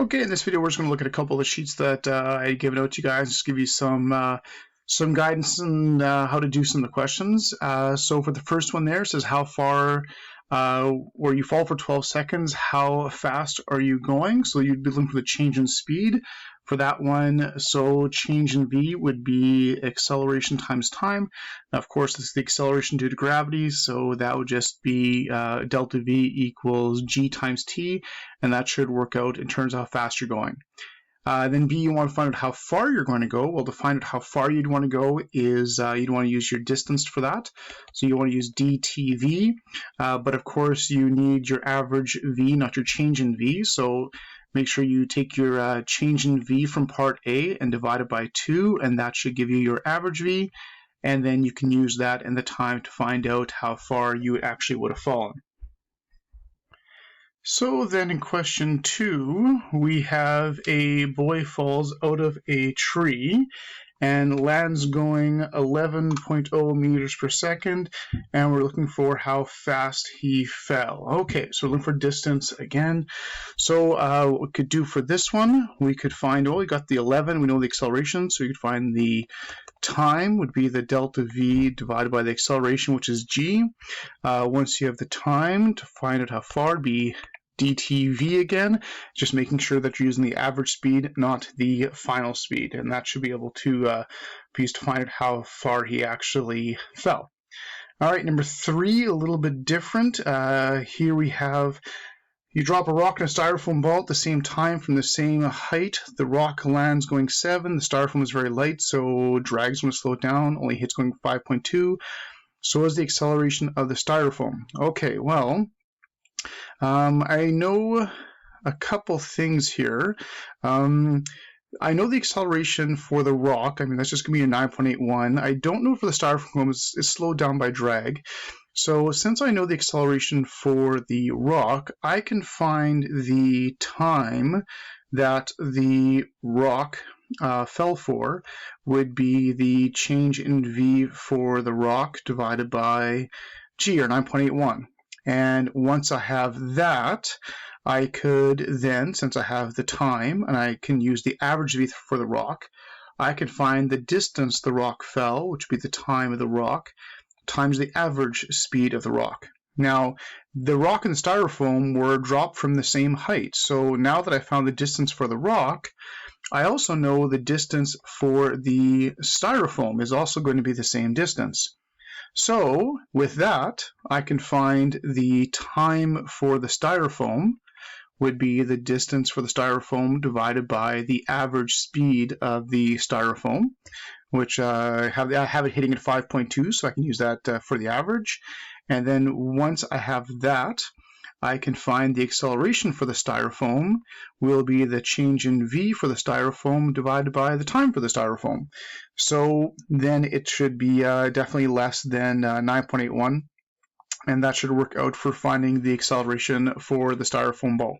Okay, in this video, we're just going to look at a couple of sheets that I given out to you guys, just give you some guidance on how to do some of the questions. So for the first one there, it says how far, where you fall for 12 seconds, how fast are you going? So you'd be looking for the change in speed for that one. So change in v would be acceleration times time. Now, of course, this is the acceleration due to gravity, so that would just be delta v equals g times t, and that should work out in terms of how fast you're going. Then B, you want to find out how far you're going to go. Well, to find out how far you'd want to go is you'd want to use your distance for that. So you want to use dTV, but of course you need your average V, not your change in V. So make sure you take your change in V from part A and divide it by 2, and that should give you your average V. And then you can use that and the time to find out how far you actually would have fallen. So then in question 2, we have a boy falls out of a tree and lands going 11.0 meters per second, and we're looking for how fast he fell. Okay, so we're looking for distance again. So what we could do for this one, we could find, well, we got the 11, we know the acceleration, so you could find the time would be the delta v divided by the acceleration, which is g. Once you have the time, to find out how far, it'd be dTV again, just making sure that you're using the average speed, not the final speed, and that should be able to be used to find out how far he actually fell. All right, number 3, a little bit different. Here we have, you drop a rock and a styrofoam ball at the same time from the same height. The rock lands going 7. The styrofoam is very light, so drag's going to slow it down. Only hits going 5.2. So is the acceleration of the styrofoam. Okay, well, I know a couple things here. I know the acceleration for the rock. I mean, that's just going to be a 9.81. I don't know for the styrofoam is slowed down by drag. So since I know the acceleration for the rock, I can find the time that the rock fell for would be the change in v for the rock divided by g, or 9.81. And once I have that, I could then, since I have the time and I can use the average v for the rock, I can find the distance the rock fell, which would be the time of the rock, times the average speed of the rock. Now, the rock and the styrofoam were dropped from the same height. So now that I found the distance for the rock, I also know the distance for the styrofoam is also going to be the same distance. So with that, I can find the time for the styrofoam would be the distance for the styrofoam divided by the average speed of the styrofoam, which I have it hitting at 5.2, so I can use that for the average. And then once I have that, I can find the acceleration for the styrofoam will be the change in v for the styrofoam divided by the time for the styrofoam. So then it should be definitely less than 9.81, and that should work out for finding the acceleration for the styrofoam ball.